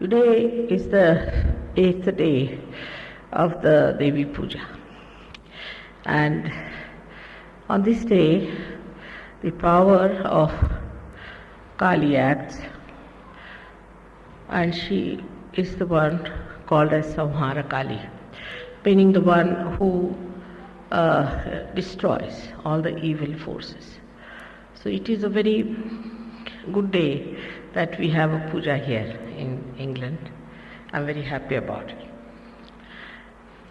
Today is the 8th day of the Devi Puja, and on this day the power of Kali acts, and she is the one called as Samhara Kali, meaning the one who destroys all the evil forces. So it is a very good day that we have a puja here in England. I'm very happy about it.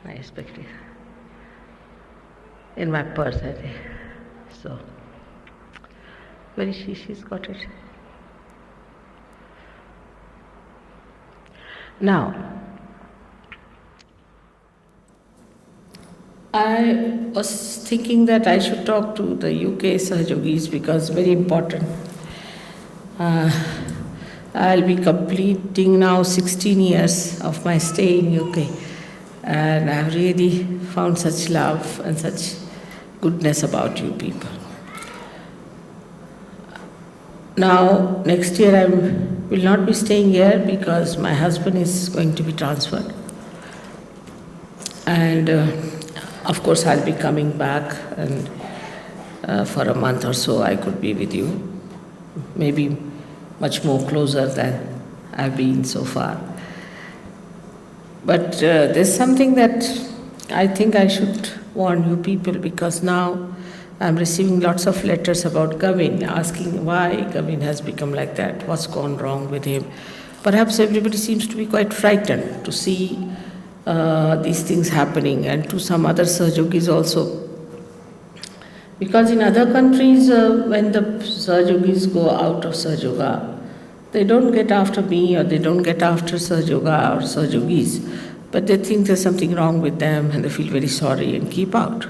I expect it in my purse, I think. So, where is she? She's got it. Now, I was thinking that I should talk to the UK Sahajogis because very important. I'll be completing now 16 years of my stay in UK, and I've really found such love and such goodness about you people. Now, next year I will not be staying here because my husband is going to be transferred, and of course I'll be coming back, and for a month or so I could be with you, maybe much more closer than I've been so far. But there's something that I think I should warn you people, because now I'm receiving lots of letters about Gavin, asking why Gavin has become like that, what's gone wrong with him. Perhaps everybody seems to be quite frightened to see these things happening, and to some other Sahajogis also. Because in other countries, when the Sahajogis go out of Sahajoga, they don't get after me or they don't get after Sahajoga or Sahajogis, but they think there's something wrong with them and they feel very sorry and keep out.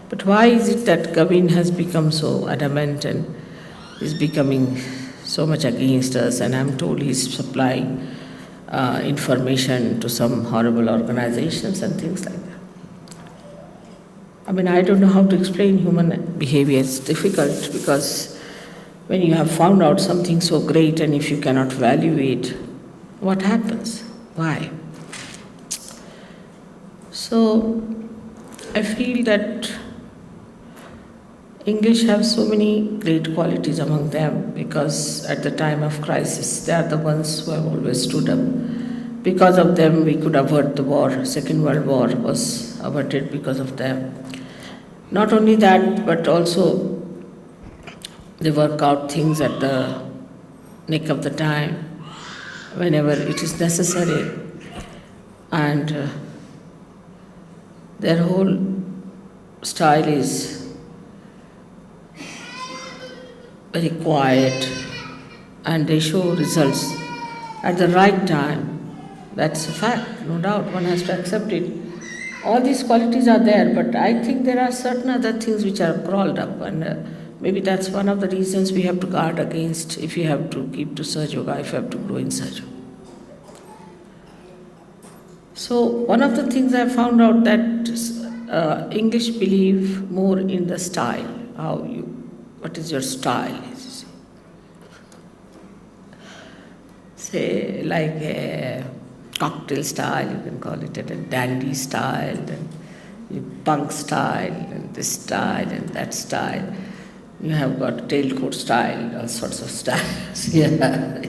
But why is it that Gavin has become so adamant and is becoming so much against us, and I'm told he's supplying information to some horrible organizations and things like that? I mean, I don't know how to explain human behavior. It's difficult because when you have found out something so great and if you cannot value it, what happens? Why? So, I feel that English have so many great qualities among them, because at the time of crisis, they are the ones who have always stood up. Because of them, we could avert the war. Second World War was averted because of them. Not only that, but also they work out things at the nick of the time, whenever it is necessary. And their whole style is very quiet, and they show results at the right time. That's a fact, no doubt, one has to accept it. All these qualities are there, but I think there are certain other things which are crawled up, and maybe that's one of the reasons we have to guard against, if you have to keep to Sahajoga, if you have to grow in Sahajoga. So one of the things I found out that English believe more in the style, what is your style? Say like a cocktail style, you can call it a dandy style, and punk style, and this style and that style. You have got tailcoat style, all sorts of styles. Yeah.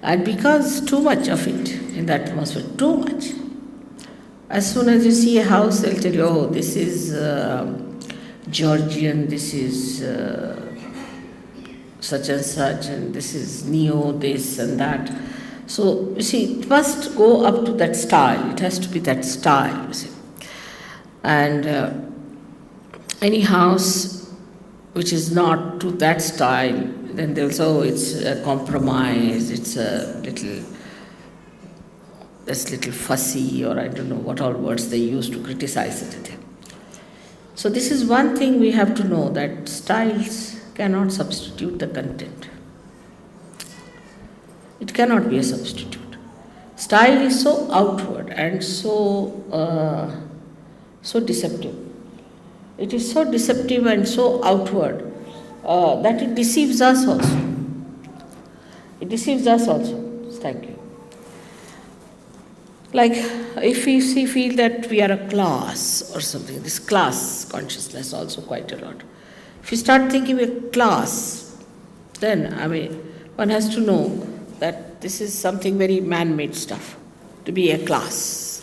And because too much of it in the atmosphere, too much. As soon as you see a house, they'll tell you, oh, this is Georgian, this is such and such, and this is neo, this and that. So, you see, it must go up to that style. It has to be that style, you see. And any house which is not to that style, then they'll say, oh, it's a compromise, it's a little fussy, or I don't know what all words they use to criticize it. So this is one thing we have to know, that styles cannot substitute the content. It cannot be a substitute. Style is so outward and so deceptive. It is so deceptive and so outward that it deceives us also. It deceives us also. Thank you. Like if we feel that we are a class or something, this class consciousness also quite a lot. If you start thinking we're a class, then one has to know that this is something very man-made stuff, to be a class.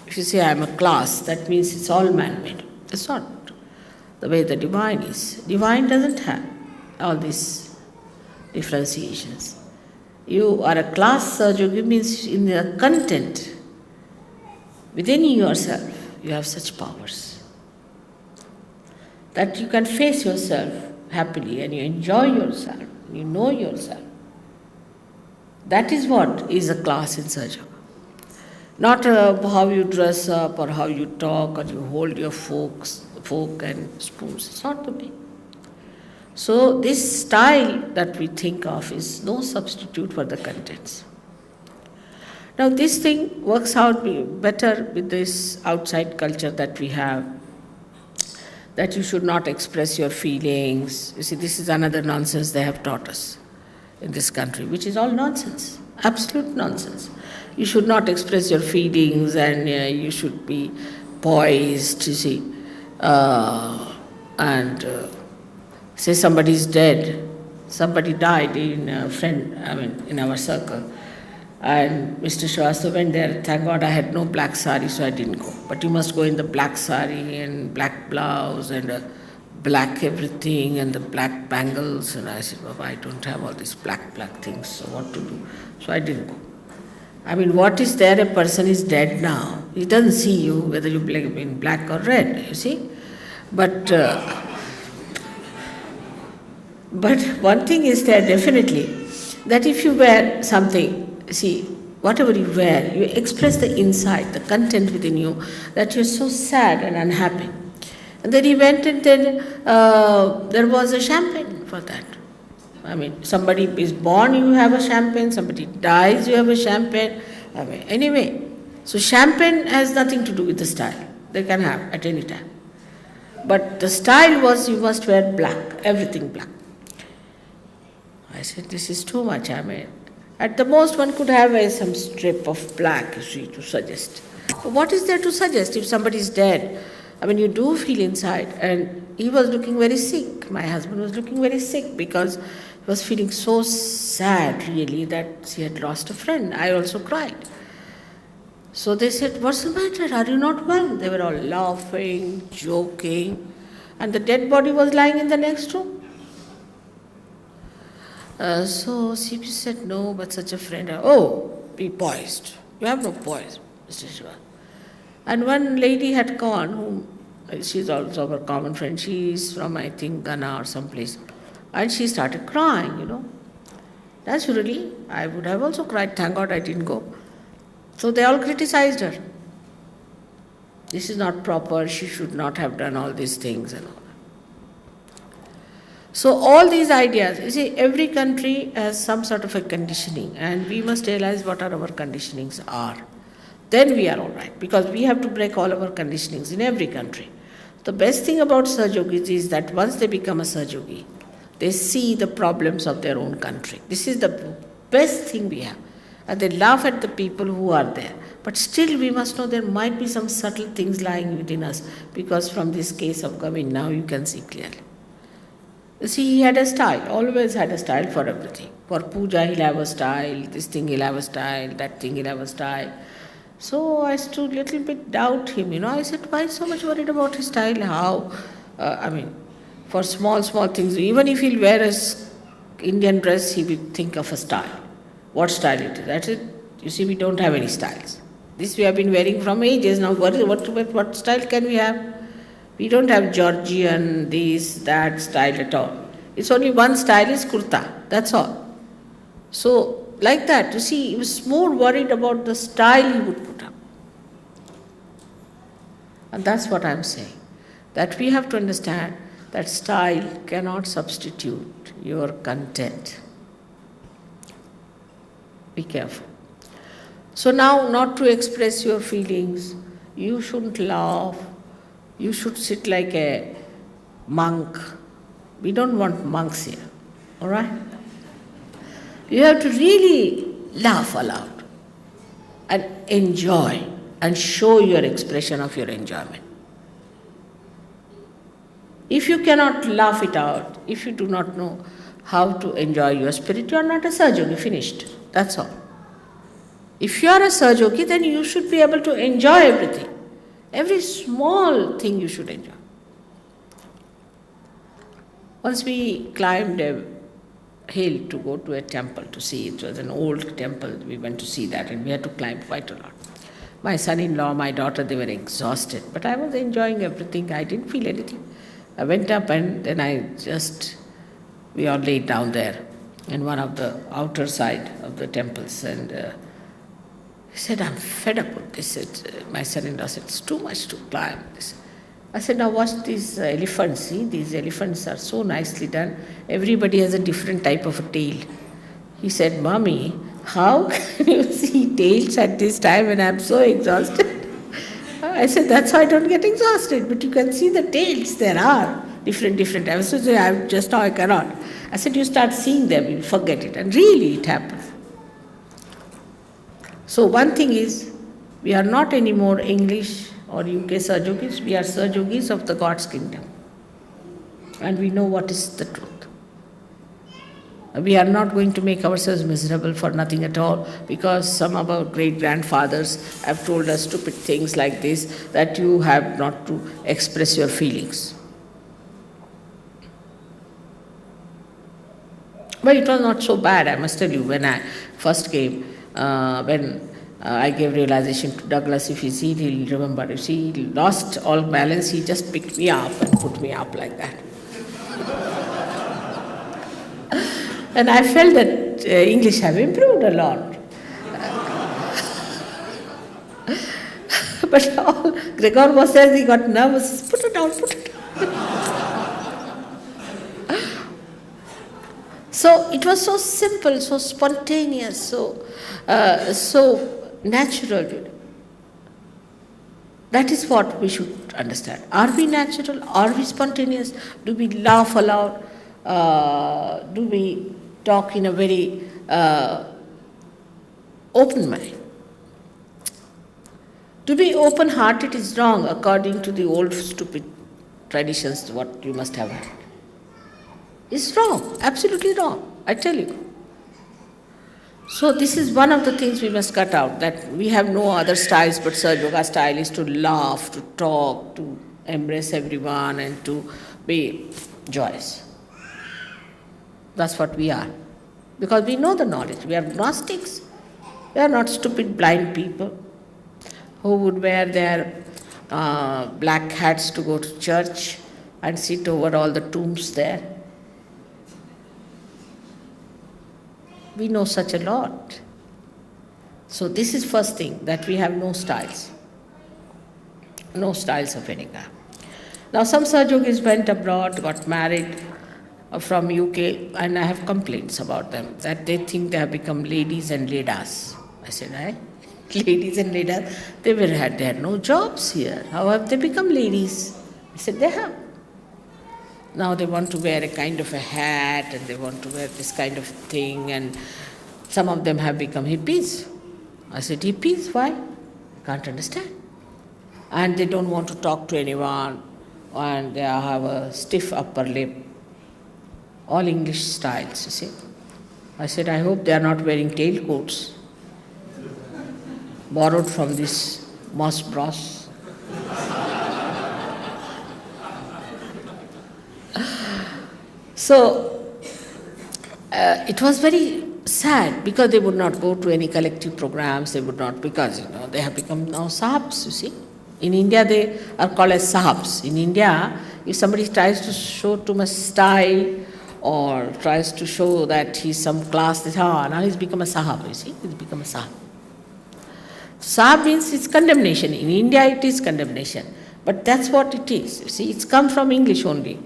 If you say I'm a class, that means it's all man-made. It's not the way the divine is. Divine doesn't have all these differentiations. You are a class Sahaja means in the content within yourself you have such powers that you can face yourself happily and you enjoy yourself, you know yourself. That is what is a class in Sahaja. Not how you dress up or how you talk or you hold your fork and spoons. It's not the way. So this style that we think of is no substitute for the contents. Now this thing works out better with this outside culture that we have, that you should not express your feelings. You see, this is another nonsense they have taught us in this country, which is all nonsense, absolute nonsense. You should not express your feelings and you should be poised, you see, say somebody is dead, somebody died in in our circle, and Mr. Srivastava went there. Thank God I had no black sari, so I didn't go. But you must go in the black sari and black blouse and black everything and the black bangles. And I said, Baba, I don't have all these black things, so what to do? So I didn't go. What is there? A person is dead now. He doesn't see you whether you in black or red, you see. But one thing is there definitely, that if you wear something, see, whatever you wear, you express the inside, the content within you, that you're so sad and unhappy. And then he went and then there was a champagne for that. Somebody is born, you have a champagne, somebody dies, you have a champagne. Anyway, so champagne has nothing to do with the style. They can have at any time. But the style was you must wear black, everything black. I said, this is too much. At the most one could have some strip of black, you see, to suggest. But what is there to suggest if somebody is dead? You do feel inside. And he was looking very sick. My husband was looking very sick because he was feeling so sad, really, that he had lost a friend. I also cried. So they said, what's the matter? Are you not well? They were all laughing, joking. And the dead body was lying in the next room. So CP said, no, but such a friend. Be poised. You have no poise, Mr. Shiva. And one lady had gone, she's also our common friend. She's from, I think, Ghana or someplace. And she started crying, Naturally, I would have also cried. Thank God I didn't go. So they all criticized her. This is not proper. She should not have done all these things and all. So all these ideas, you see, every country has some sort of a conditioning, and we must realize what our conditionings are. Then we are all right, because we have to break all our conditionings in every country. The best thing about Sahajogis is that once they become a Sahajogi, they see the problems of their own country. This is the best thing we have. And they laugh at the people who are there. But still we must know there might be some subtle things lying within us, because from this case of Govind now you can see clearly. You see, he had a style, always had a style for everything. For puja he'll have a style, this thing he'll have a style, that thing he'll have a style. So I stood a little bit doubt him, I said, why so much worried about his style? How? For small things, even if he'll wear a Indian dress, he will think of a style. What style it is? That's it. You see, we don't have any styles. This we have been wearing from ages. Now, what style can we have? We don't have Georgian, this, that style at all. It's only one style is kurta. That's all. So, like that, you see, he was more worried about the style he would put up. And that's what I'm saying. That we have to understand that style cannot substitute your content. Be careful. So now, not to express your feelings, you shouldn't laugh, you should sit like a monk. We don't want monks here, all right? You have to really laugh aloud. and enjoy and show your expression of your enjoyment. If you cannot laugh it out, if you do not know how to enjoy your spirit, you are not a Sahajogi, finished. That's all. If you are a Sahajogi, then you should be able to enjoy everything. Every small thing you should enjoy. Once we climbed a hill to go to a temple to see. It was an old temple. We went to see that and we had to climb quite a lot. My son-in-law, my daughter, they were exhausted. But I was enjoying everything. I didn't feel anything. I went up and then we all laid down there in one of the outer side of the temples. And he said, I'm fed up with this. My son-in-law said, it's too much to climb this. I said, now watch these elephants. See, these elephants are so nicely done. Everybody has a different type of a tail. He said, Mommy, how can you see tails at this time when I'm so exhausted? I said, that's how I don't get exhausted. But you can see the tails. There are different. I said, just now I cannot. I said, you start seeing them, you forget it. And really it happens. So one thing is, we are not anymore English or UK Sahajogis, we are Sahajogis of the God's kingdom. And we know what is the truth. We are not going to make ourselves miserable for nothing at all, because some of our great-grandfathers have told us stupid things like this, that you have not to express your feelings. But it was not so bad, I must tell you, when I first came, I gave realization to Douglas. If you see, he'll remember. You see, he lost all balance. He just picked me up and put me up like that. And I felt that English have improved a lot. But all Gregor was there, he got nervous. Put it down, put it down. So it was so simple, so spontaneous, so natural. That is what we should understand. Are we natural? Are we spontaneous? Do we laugh aloud? Do we talk in a very open mind? To be open-hearted is wrong according to the old stupid traditions, what you must have had. It's wrong, absolutely wrong, I tell you. So this is one of the things we must cut out, that we have no other styles but Sahaja Yoga style is to laugh, to talk, to embrace everyone and to be joyous. That's what we are. Because we know the knowledge. We are Gnostics. We are not stupid blind people who would wear their black hats to go to church and sit over all the tombs there. We know such a lot. So this is first thing, that we have no styles. No styles of any kind. Now some Sahajogis went abroad, got married from UK, and I have complaints about them, that they think they have become ladies and ladas. I said, ladies and ladas? They had no jobs here. How have they become ladies? I said, they have. Now they want to wear a kind of a hat and they want to wear this kind of thing, and some of them have become hippies. I said, hippies? Why? I can't understand. And they don't want to talk to anyone, and they have a stiff upper lip. All English styles, you see. I said, I hope they are not wearing tailcoats borrowed from this Moss Bros. So, it was very sad, because they would not go to any collective programs, they would not, because, they have become now Sahibs, you see. In India, they are called as Sahibs. In India, if somebody tries to show too much style or tries to show that he's some class, now he's become a Sahib, you see, he's become a Sahib. Sahib means it's condemnation. In India, it is condemnation. But that's what it is, you see, it's come from English only.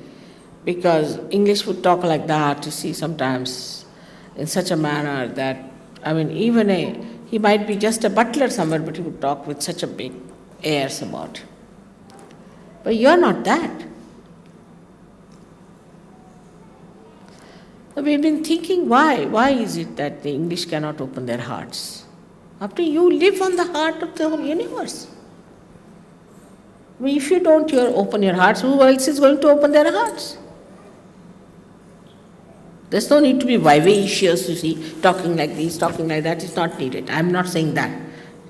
Because English would talk like that, you see, sometimes in such a manner that, he might be just a butler somewhere, but he would talk with such a big airs about it. But you're not that. So we've been thinking, why? Why is it that the English cannot open their hearts? After you live on the heart of the whole universe. If you don't open your hearts, who else is going to open their hearts? There's no need to be vivacious, you see, talking like this, talking like that. It's not needed. I'm not saying that.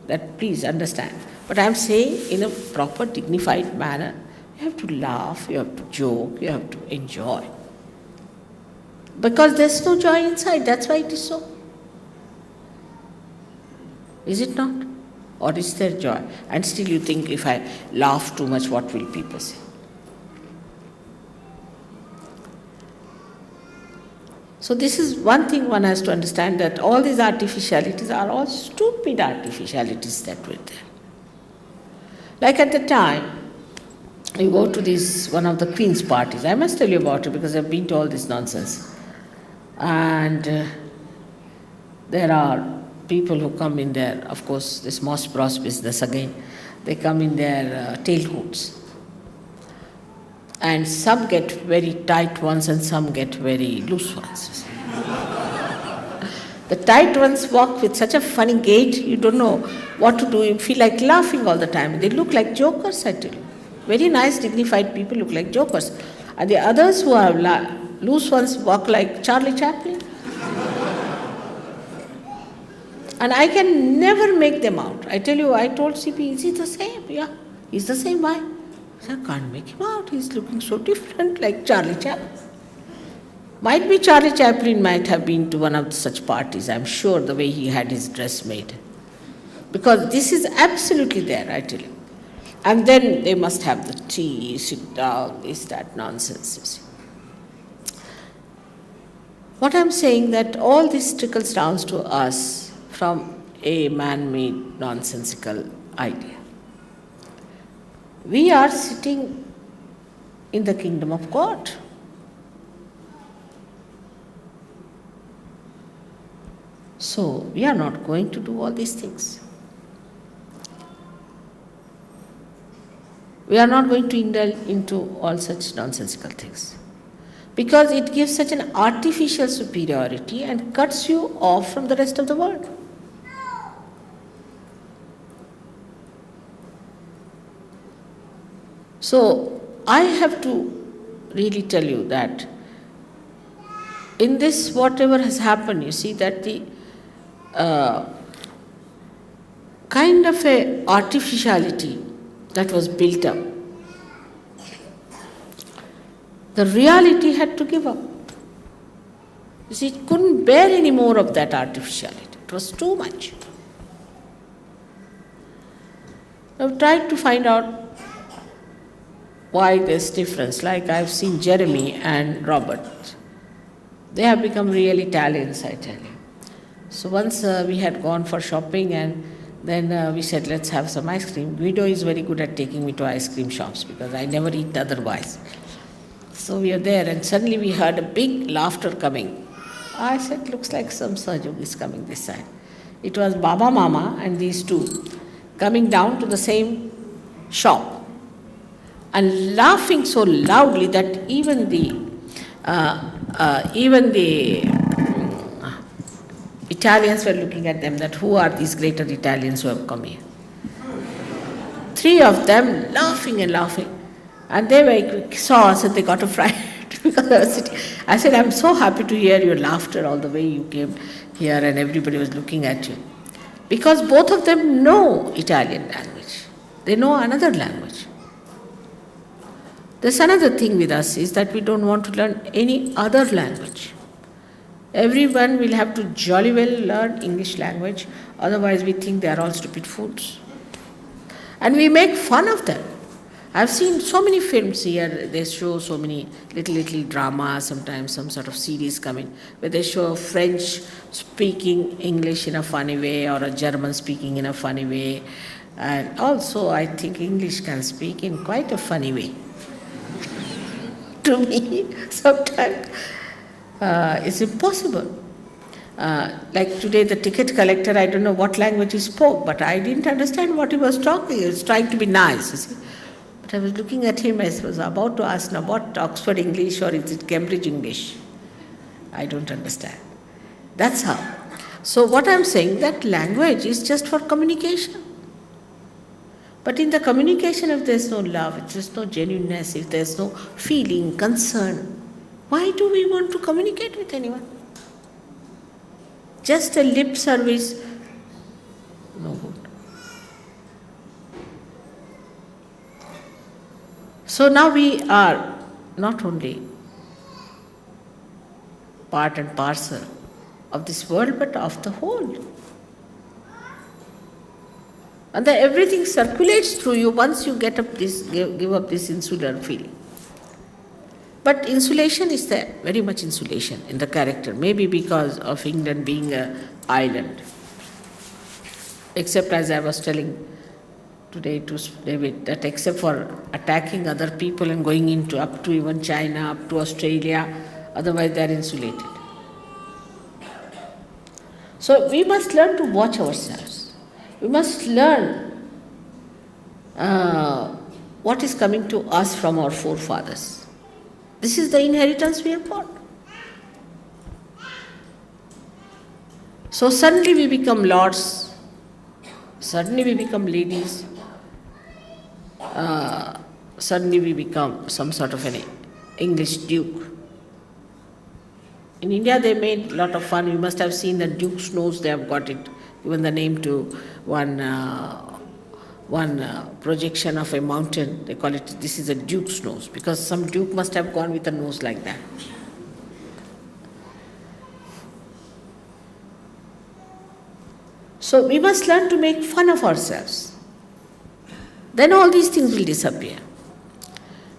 That please understand. But I'm saying in a proper, dignified manner, you have to laugh, you have to joke, you have to enjoy. Because there's no joy inside, that's why it is so. Is it not? Or is there joy? And still you think, if I laugh too much, what will people say? So this is one thing one has to understand, that all these artificialities are all stupid artificialities that were there. Like at the time, you go to one of the Queen's parties. I must tell you about it because I've been to all this nonsense. And there are people who come in there, of course, this Moss Bros business again, they come in their tailcoats. And some get very tight ones and some get very loose ones. The tight ones walk with such a funny gait, you don't know what to do, you feel like laughing all the time. They look like jokers, I tell you. Very nice, dignified people look like jokers. And the others who are loose ones walk like Charlie Chaplin. And I can never make them out. I tell you, I told CP, is he the same? Yeah, he's the same. Why? I said, I can't make him out. He's looking so different, like Charlie Chaplin. Might be Charlie Chaplin might have been to one of such parties, I'm sure, the way he had his dress made. Because this is absolutely there, I tell you. And then they must have the tea, sit down, this, that nonsense, you see. What I'm saying, that all this trickles down to us from a man-made nonsensical idea. We are sitting in the kingdom of God. So we are not going to do all these things. We are not going to indulge into all such nonsensical things. Because it gives such an artificial superiority and cuts you off from the rest of the world. So I have to really tell you that in this, whatever has happened, you see that the kind of a artificiality that was built up, the reality had to give up. You see, it couldn't bear any more of that artificiality. It was too much. I've tried to find out why there's difference. Like I've seen Jeremy and Robert. They have become real Italians, I tell you. So once we had gone for shopping, and then we said, let's have some ice cream. Guido is very good at taking me to ice cream shops because I never eat otherwise. So we are there, and suddenly we heard a big laughter coming. I said, looks like some Sajug is coming this side. It was Baba Mama and these two coming down to the same shop and laughing so loudly that even the Italians were looking at them, that who are these greater Italians who have come here? Three of them laughing and laughing. And they saw us and they got a fright because I was sitting. I said, I'm so happy to hear your laughter all the way you came here and everybody was looking at you. Because both of them know Italian language. They know another language. There's another thing with us is that we don't want to learn any other language. Everyone will have to jolly well learn English language, otherwise we think they are all stupid fools. And we make fun of them. I've seen so many films here, they show so many little dramas, sometimes some sort of series coming, where they show a French speaking English in a funny way or a German speaking in a funny way. And also I think English can speak in quite a funny way. To me, sometimes it's impossible. Like today, the ticket collector, I don't know what language he spoke, but I didn't understand what he was talking. He was trying to be nice, you see. But I was looking at him, I was about to ask now, what, Oxford English or is it Cambridge English? I don't understand. That's how. So what I'm saying, that language is just for communication. But in the communication, if there's no love, if there's no genuineness, if there's no feeling, concern, why do we want to communicate with anyone? Just a lip service, no good. So now we are not only part and parcel of this world, but of the whole. And then everything circulates through you once you give up this insular feeling. But insulation is there, very much insulation in the character, maybe because of England being an island. Except, as I was telling today to David, that except for attacking other people and going into up to even China, up to Australia, otherwise they are insulated. So we must learn to watch ourselves. We must learn what is coming to us from our forefathers. This is the inheritance we have got. So suddenly we become lords, suddenly we become ladies, suddenly we become some sort of an English duke. In India they made a lot of fun. You must have seen the duke's nose, they have got it, given the name to one projection of a mountain. They call it, this is a duke's nose, because some duke must have gone with a nose like that. So we must learn to make fun of ourselves. Then all these things will disappear.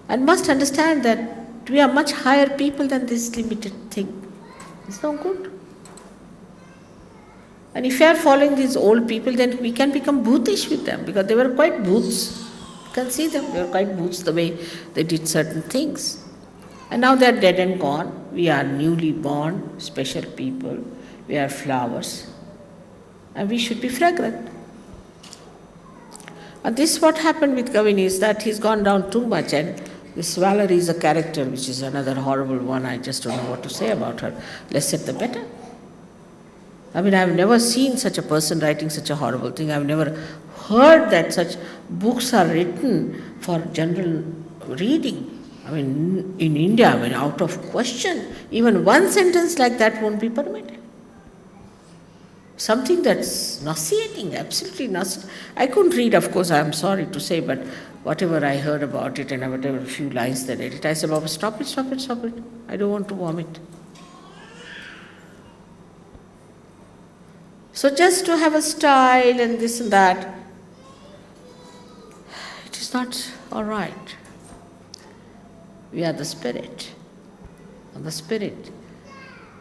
And must understand that we are much higher people than this limited thing. It's no good. And if we are following these old people, then we can become bhutish with them, because they were quite bhoots. You can see them, they were quite bhoots the way they did certain things. And now they are dead and gone. We are newly born, special people. We are flowers. And we should be fragrant. And this is what happened with Gavin, is that he's gone down too much, and this Valerie is a character which is another horrible one. I just don't know what to say about her. Less said the better. I mean, I've never seen such a person writing such a horrible thing. I've never heard that such books are written for general reading. I mean, in India, I mean, out of question, even one sentence like that won't be permitted. Something that's nauseating, absolutely nauseating. I couldn't read, of course, I'm sorry to say, but whatever I heard about it and whatever few lines they read it, I said, Baba, stop it, stop it, stop it. I don't want to vomit. So just to have a style and this and that, it is not all right. We are the spirit, and the spirit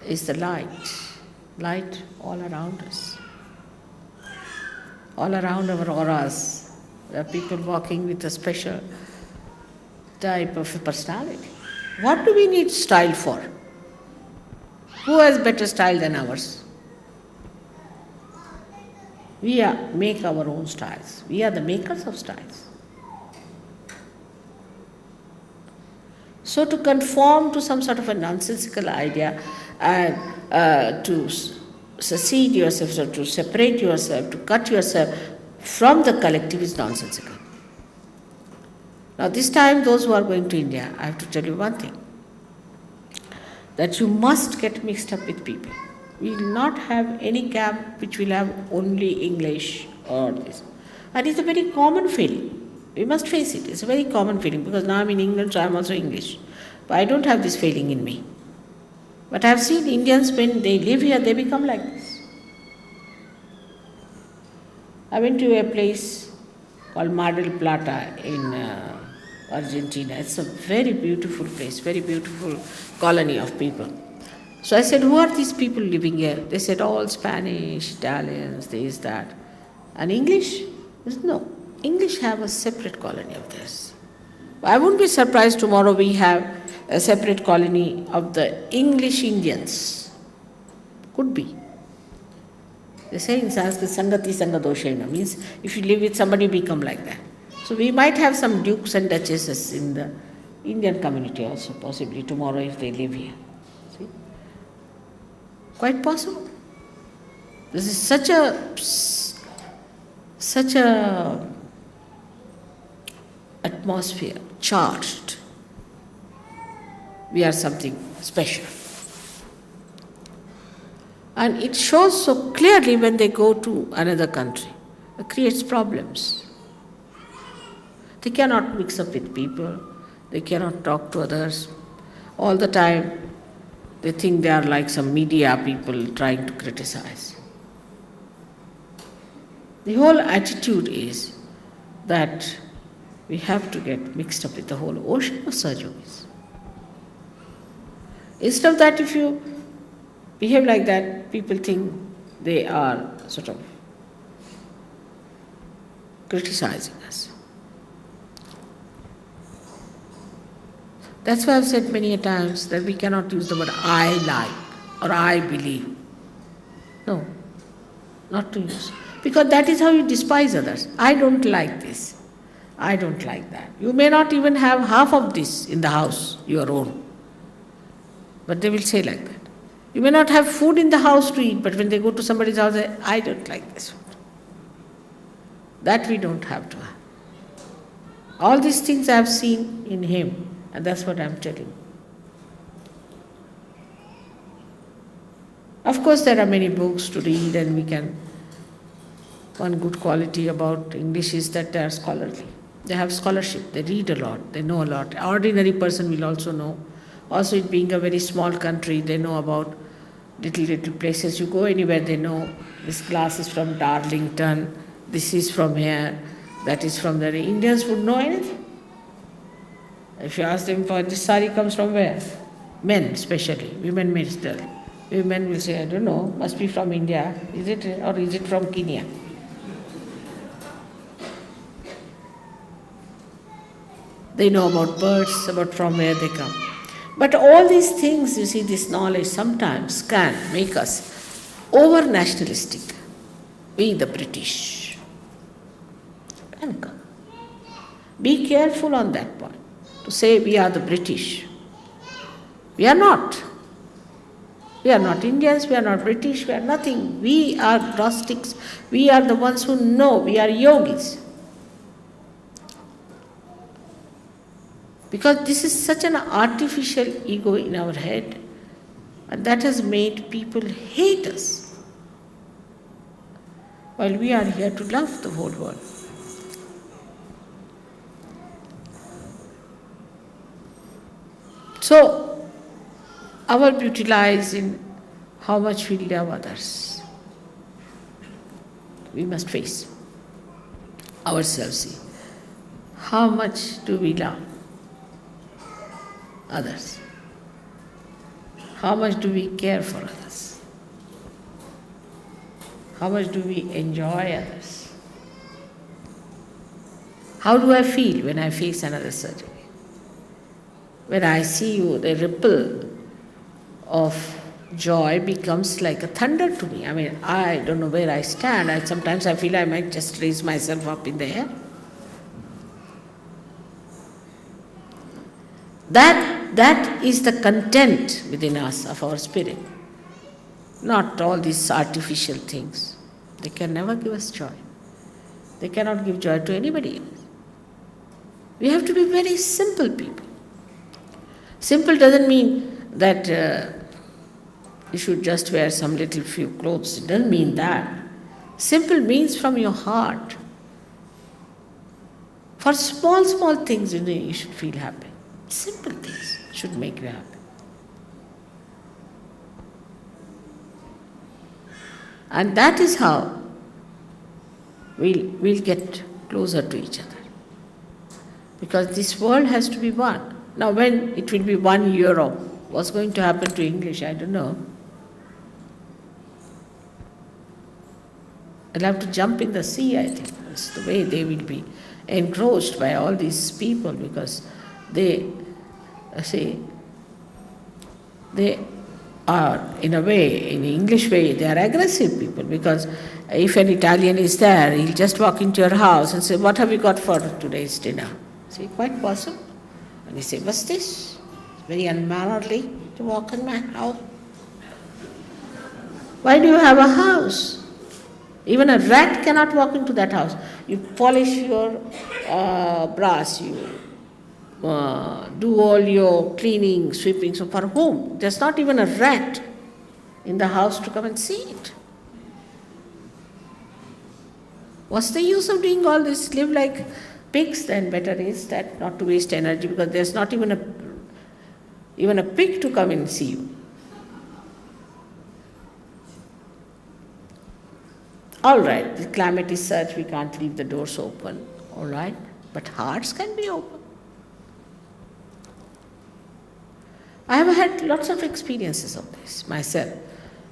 is the light all around us. All around our auras, there are people walking with a special type of personality. What do we need style for? Who has better style than ours? We make our own styles. We are the makers of styles. So to conform to some sort of a nonsensical idea and to secede yourself, or to separate yourself, to cut yourself from the collective is nonsensical. Now this time, those who are going to India, I have to tell you one thing, that you must get mixed up with people. We will not have any camp which will have only English or this. And it's a very common feeling. We must face it. It's a very common feeling, because now I'm in England, so I'm also English. But I don't have this feeling in me. But I've seen Indians, when they live here, they become like this. I went to a place called Mar del Plata in Argentina. It's a very beautiful place, very beautiful colony of people. So I said, who are these people living here? They said, all Spanish, Italians, this, that. And English? I said, no. English have a separate colony of theirs. I wouldn't be surprised tomorrow we have a separate colony of the English Indians. Could be. They say in Sanskrit, Sangati Sangadoshena, means if you live with somebody, you become like that. So we might have some dukes and duchesses in the Indian community also, possibly tomorrow if they live here. See? Quite possible. This is such a atmosphere, charged. We are something special. And it shows so clearly when they go to another country. It creates problems. They cannot mix up with people. They cannot talk to others. All the time, they think they are like some media people trying to criticize. The whole attitude is that we have to get mixed up with the whole ocean of such yogis. Instead of that, if you behave like that, people think they are sort of criticizing us. That's why I've said many a times that we cannot use the word I like or I believe. No, not to use. Because that is how you despise others. I don't like this. I don't like that. You may not even have half of this in the house, your own. But they will say like that. You may not have food in the house to eat, but when they go to somebody's house, they say, I don't like this food. That we don't have to have. All these things I have seen in him, and that's what I am telling you. Of course, there are many books to read, and we can. One good quality about English is that they are scholarly. They have scholarship, they read a lot, they know a lot. An ordinary person will also know. Also, it being a very small country, they know about little places. You go anywhere, they know this glass is from Darlington, this is from here, that is from there. Indians would know anything. If you ask them, for this sari comes from where? Men especially, women may tell. Women will say, I don't know, must be from India, is it, or is it from Kenya? They know about birds, about from where they come. But all these things, you see, this knowledge sometimes can make us over-nationalistic, being the British. Can come. Be careful on that point, to say we are the British. We are not. We are not Indians, we are not British, we are nothing. We are Gnostics, we are the ones who know, we are yogis. Because this is such an artificial ego in our head, and that has made people hate us, while we are here to love the whole world. So, our beauty lies in how much we love others. We must face ourselves. See, how much do we love others? How much do we care for others? How much do we enjoy others? How do I feel when I face another surgery? When I see you, the ripple of joy becomes like a thunder to me. I mean, I don't know where I stand. Sometimes I feel I might just raise myself up in the air. That is the content within us of our spirit. Not all these artificial things. They can never give us joy. They cannot give joy to anybody else. We have to be very simple people. Simple doesn't mean that you should just wear some little few clothes. It doesn't mean that. Simple means from your heart. For small things, you should feel happy. Simple things should make you happy. And that is how we'll get closer to each other. Because this world has to be one. Now when it will be 1 euro, what's going to happen to English, I don't know. I'll have to jump in the sea, I think. That's the way they will be engrossed by all these people, because they are, in a way, in the English way, they are aggressive people, because if an Italian is there, he'll just walk into your house and say, what have you got for today's dinner? Say, quite possible. And you say, what's this? It's very unmannerly to walk in my house. Why do you have a house? Even a rat cannot walk into that house. You polish your brass, you do all your cleaning, sweeping. So for whom? There's not even a rat in the house to come and see it. What's the use of doing all this? Live like pigs, then better is that not to waste energy, because there's not even a pig to come and see you. All right, the climate is such we can't leave the doors open, all right, but hearts can be open. I have had lots of experiences of this myself.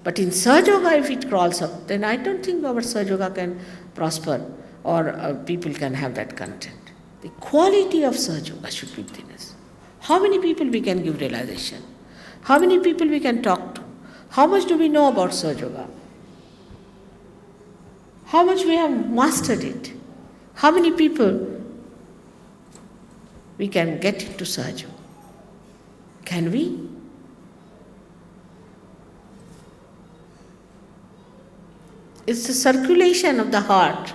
But in Sahaja Yoga, if it crawls up, then I don't think our Sahaja Yoga can prosper or people can have that content. The quality of Sahaja Yoga should be within us. How many people we can give realization? How many people we can talk to? How much do we know about Sahaja Yoga? How much we have mastered it? How many people we can get into Sahaja Yoga? Can we? It's the circulation of the heart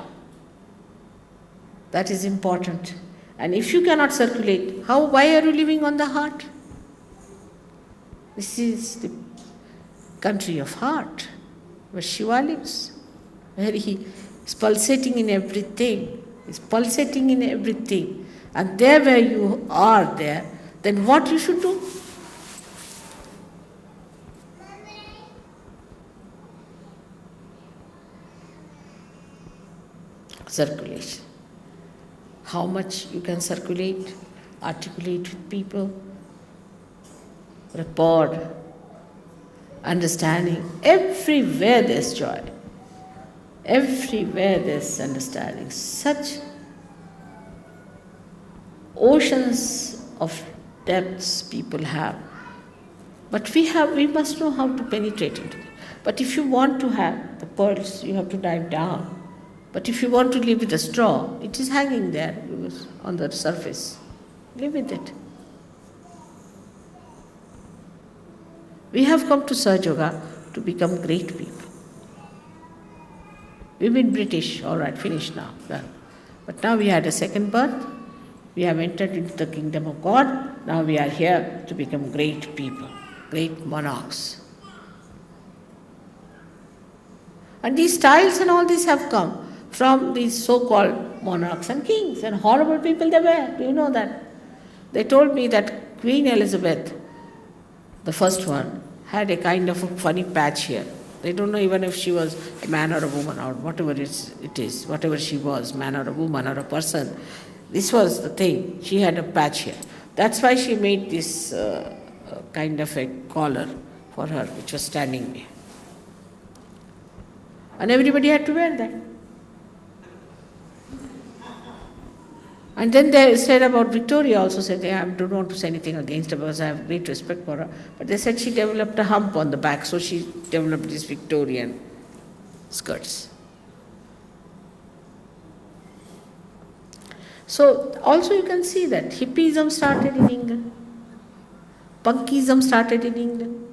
that is important. And if you cannot circulate, why are you living on the heart? This is the country of heart, where Shiva lives, where he is pulsating in everything. He's pulsating in everything. And there where you are there, then what you should do? Circulation. How much you can circulate, articulate with people, rapport, understanding. Everywhere there's joy. Everywhere there's understanding. Such oceans of depths people have. But we must know how to penetrate into it. But if you want to have the pearls, you have to dive down. But if you want to live with a straw, it is hanging there on the surface. Live with it. We have come to Sahaja Yoga to become great people. We've been British, all right, finished now. Well, but now we had a second birth. We have entered into the kingdom of God. Now we are here to become great people, great monarchs. And these styles and all this have come from these so-called monarchs and kings, and horrible people they were. Do you know that? They told me that Queen Elizabeth, the first one, had a kind of a funny patch here. They don't know even if she was a man or a woman or whatever it is, whatever she was, man or a woman or a person. This was the thing. She had a patch here. That's why she made this kind of a collar for her, which was standing there. And everybody had to wear that. And then they said about Victoria also said, I don't want to say anything against her because I have great respect for her. But they said she developed a hump on the back, so she developed these Victorian skirts. So also you can see that hippism started in England. Punkism started in England.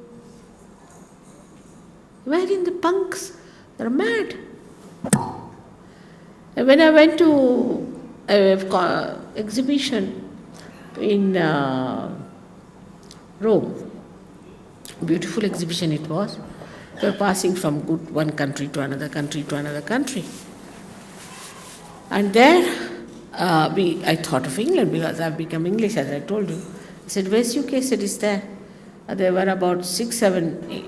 Wherein the punks, they're mad. And when I went to exhibition in Rome. Beautiful exhibition it was. We were passing from one country to another country to another country. And there I thought of England because I've become English, as I told you. I said, where's UK? I said, it's there. There were about 6-7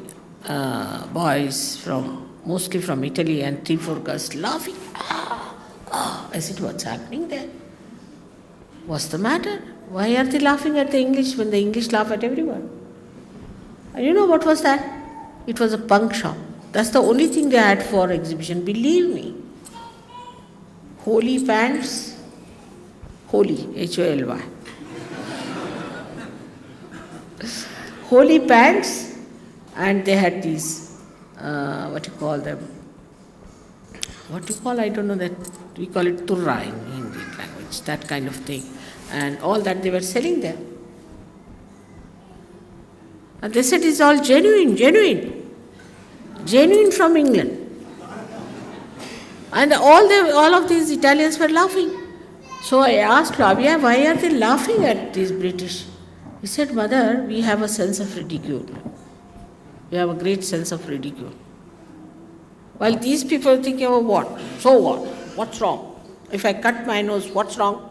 boys mostly from Italy, and 3-4 girls laughing. I said, what's happening there? What's the matter? Why are they laughing at the English when the English laugh at everyone? And you know what was that? It was a punk shop. That's the only thing they had for exhibition, believe me. Holy pants, holy, H-O-L-Y. Holy pants, and they had these, what do you call them? I don't know that, we call it turra in Indian language, that kind of thing. And all that they were selling there. And they said it's all genuine from England. And all of these Italians were laughing. So I asked Flavia, why are they laughing at these British? He said, Mother, we have a sense of ridicule. We have a great sense of ridicule. While these people are thinking, oh, what? So what? What's wrong? If I cut my nose, what's wrong?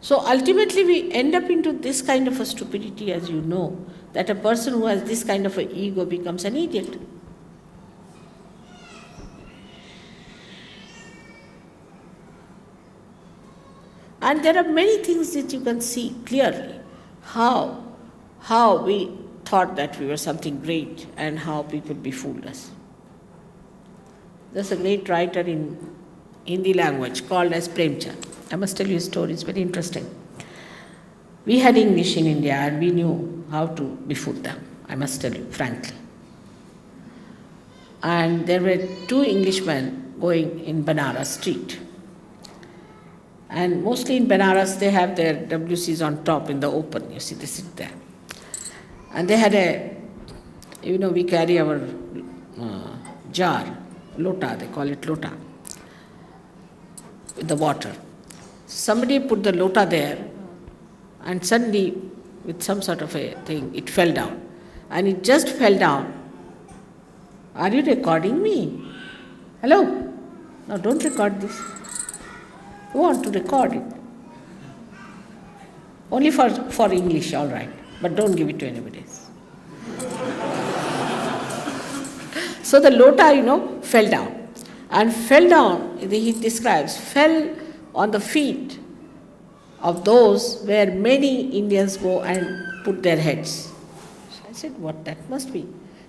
So ultimately we end up into this kind of a stupidity, as you know, that a person who has this kind of an ego becomes an idiot. And there are many things that you can see clearly how we thought that we were something great and how people befooled us. There's a great writer in Hindi language called as Premchand. I must tell you a story, it's very interesting. We had English in India and we knew how to befool them, I must tell you frankly. And there were two Englishmen going in Banaras street. And mostly in Banaras they have their WCs on top in the open, you see, they sit there. And they had we carry our jar, lota, they call it lota, with the water. Somebody put the lota there and suddenly, with some sort of a thing, it fell down. And it just fell down. Are you recording me? Hello? No, don't record this. You want to record it. Only for English, all right. But don't give it to anybody else. So the lota, fell down. And fell down, he describes, fell on the feet of those where many Indians go and put their heads. So I said, what that must be?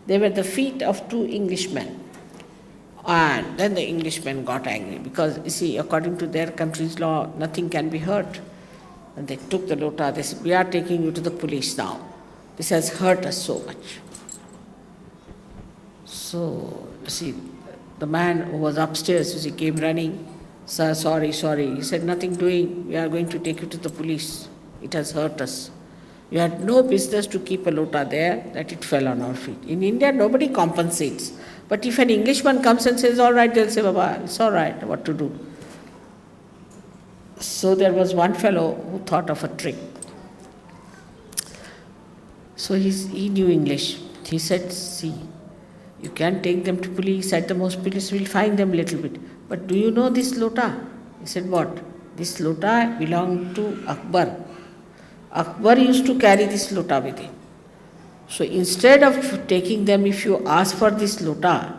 They were the feet of two Englishmen. And then the Englishmen got angry because, you see, according to their country's law, nothing can be hurt. And they took the lota, they said, we are taking you to the police now. This has hurt us so much. So, you see, the man who was upstairs, came running. Sir, sorry. He said, nothing doing. We are going to take you to the police. It has hurt us. You had no business to keep a lota there, that it fell on our feet. In India, nobody compensates. But if an Englishman comes and says, all right, they'll say, Baba, it's all right, what to do? So there was one fellow who thought of a trick. So he knew English. He said, see, you can take them to police. At the most, police will fine them a little bit. But do you know this lota? He said, what? This lota belonged to Akbar. Akbar used to carry this lota with him. So instead of taking them, if you ask for this lota,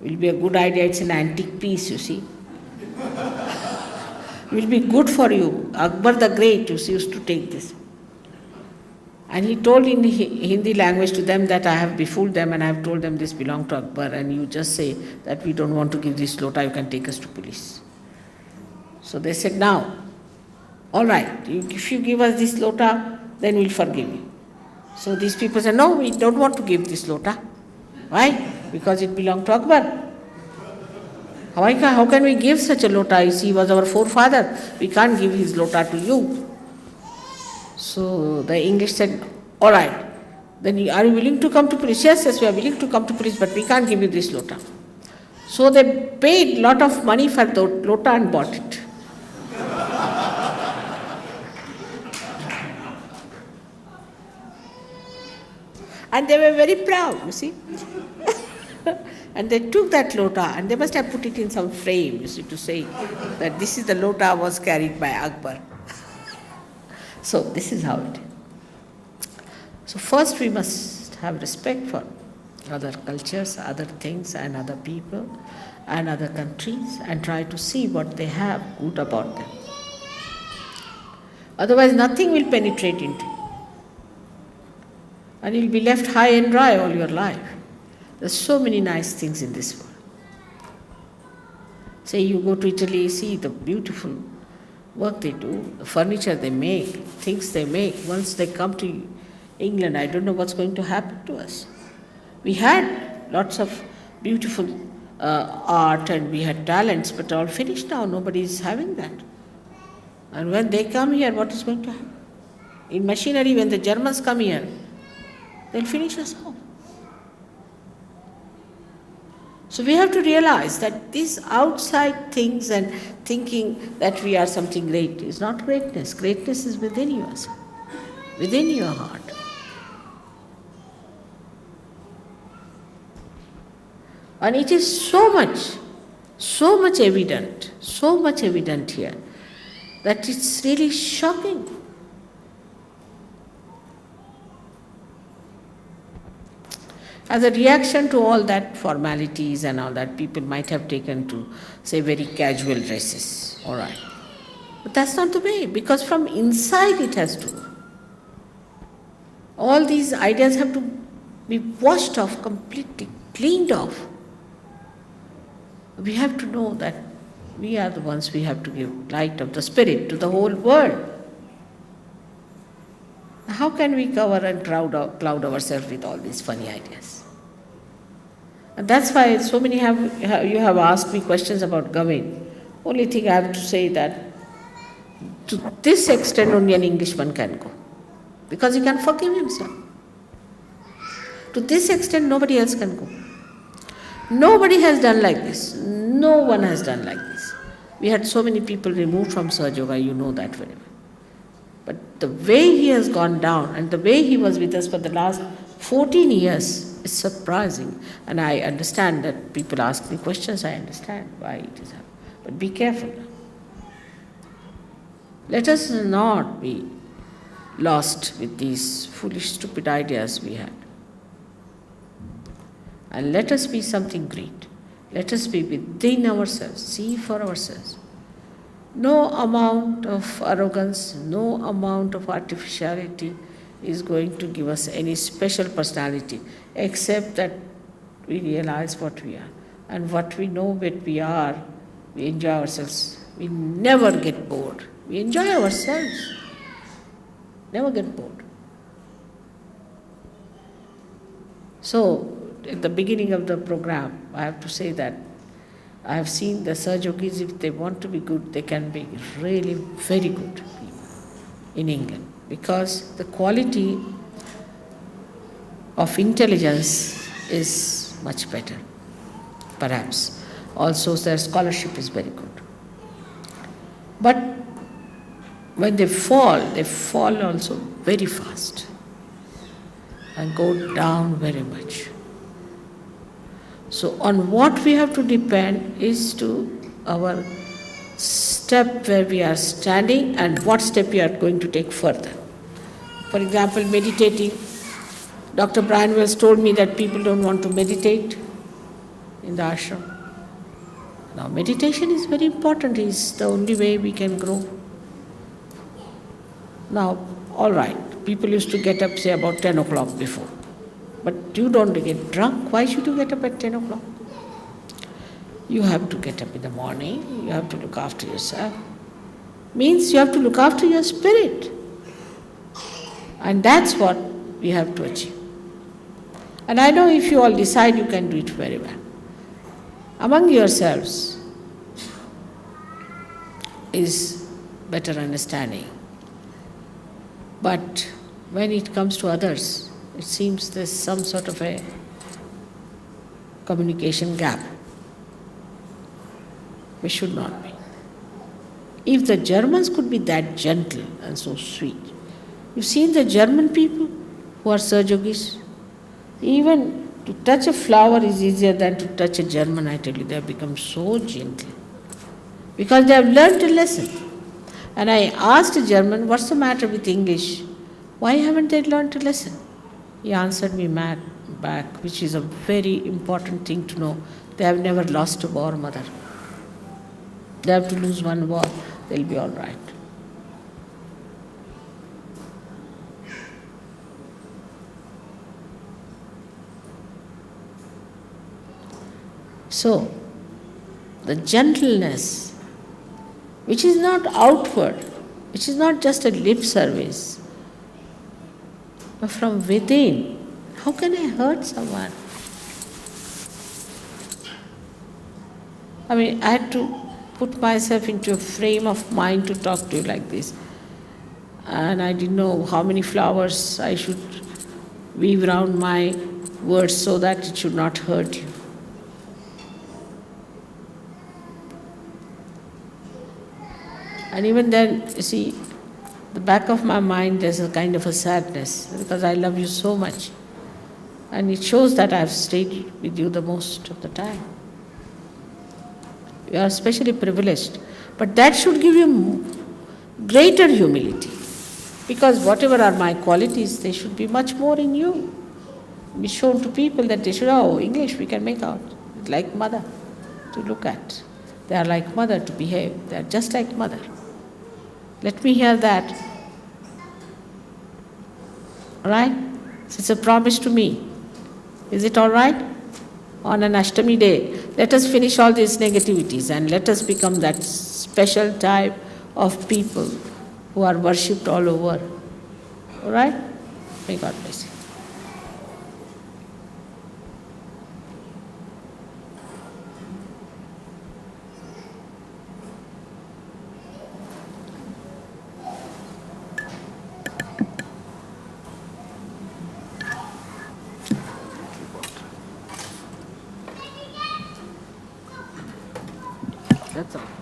it will be a good idea. It's an antique piece, you see. It will be good for you. Akbar the Great, used to take this. And he told in Hindi language to them that I have befooled them and I have told them this belonged to Akbar, and you just say that we don't want to give this lota, you can take us to police. So they said, now, all right, if you give us this lota, then we'll forgive you. So these people said, no, we don't want to give this lota. Why? Because it belonged to Akbar. How can we give such a lota? You see, he was our forefather. We can't give his lota to you. So the English said, all right, then are you willing to come to police? Yes, we are willing to come to police, but we can't give you this lota. So they paid a lot of money for the lota and bought it. And they were very proud, you see. And they took that lota and they must have put it in some frame, you see, to say that this is the lota was carried by Akbar. So this is how it is. So first we must have respect for other cultures, other things and other people and other countries and try to see what they have good about them. Otherwise nothing will penetrate into you. And you'll be left high and dry all your life. There's so many nice things in this world. Say you go to Italy, see the beautiful work they do, the furniture they make, things they make. Once they come to England, I don't know what's going to happen to us. We had lots of beautiful art and we had talents, but all finished now. Nobody is having that. And when they come here, what is going to happen? In machinery, when the Germans come here, they'll finish us off. So we have to realize that these outside things and thinking that we are something great is not greatness. Greatness is within yourself, within your heart. And it is so much evident here, that it's really shocking. As a reaction to all that formalities and all that, people might have taken to, say, very casual dresses. All right. But that's not the way, because from inside it has to. All these ideas have to be washed off completely, cleaned off. We have to know that we are the ones we have to give light of the Spirit to the whole world. How can we cover and cloud ourselves with all these funny ideas? And that's why so many you have asked me questions about Govind. Only thing I have to say that to this extent only an Englishman can go, because he can forgive himself. To this extent nobody else can go. Nobody has done like this. No one has done like this. We had so many people removed from Sahaja Yoga, you know that very well. But the way he has gone down and the way he was with us for the last 14 years is surprising. And I understand that people ask me questions, I understand why it is happening. But be careful. Let us not be lost with these foolish, stupid ideas we had. And let us be something great. Let us be within ourselves, see for ourselves. No amount of arrogance, no amount of artificiality is going to give us any special personality, except that we realize what we are. And what we know what we are, we enjoy ourselves. We never get bored. We enjoy ourselves. Never get bored. So, at the beginning of the program, I have to say that I have seen the Sahaja Yogis, if they want to be good, they can be really very good people in England, because the quality of intelligence is much better, perhaps. Also, their scholarship is very good. But when they fall also very fast and go down very much. So on what we have to depend is to our step where we are standing and what step we are going to take further. For example, meditating. Dr. Brian Wells told me that people don't want to meditate in the ashram. Now meditation is very important. It's the only way we can grow. Now, all right, people used to get up, say, about 10 o'clock before. But you don't get drunk. Why should you get up at 10 o'clock? You have to get up in the morning. You have to look after yourself. Means you have to look after your spirit. And that's what we have to achieve. And I know if you all decide, you can do it very well. Among yourselves is better understanding. But when it comes to others, it seems there's some sort of a communication gap. We should not be. If the Germans could be that gentle and so sweet, you've seen the German people who are Sahaja Yogis, even to touch a flower is easier than to touch a German, I tell you. They have become so gentle because they have learnt a lesson. And I asked a German, what's the matter with English? Why haven't they learnt a lesson? He answered me back, which is a very important thing to know. They have never lost a war, mother. They have to lose one war, they'll be all right. So, the gentleness, which is not outward, which is not just a lip service, but from within. How can I hurt someone? I mean, I had to put myself into a frame of mind to talk to you like this. And I didn't know how many flowers I should weave around my words so that it should not hurt you. And even then, you see, the back of my mind there's a kind of a sadness because I love you so much. And it shows that I've stayed with you the most of the time. You are especially privileged. But that should give you greater humility. Because whatever are my qualities, they should be much more in you. Be shown to people that they should, oh, English we can make out. Like mother to look at. They are like mother to behave. They are just like mother. Let me hear that. All right? So it's a promise to me. Is it all right? On an Ashtami day, let us finish all these negativities and let us become that special type of people who are worshipped all over. All right? May God bless you. That's all.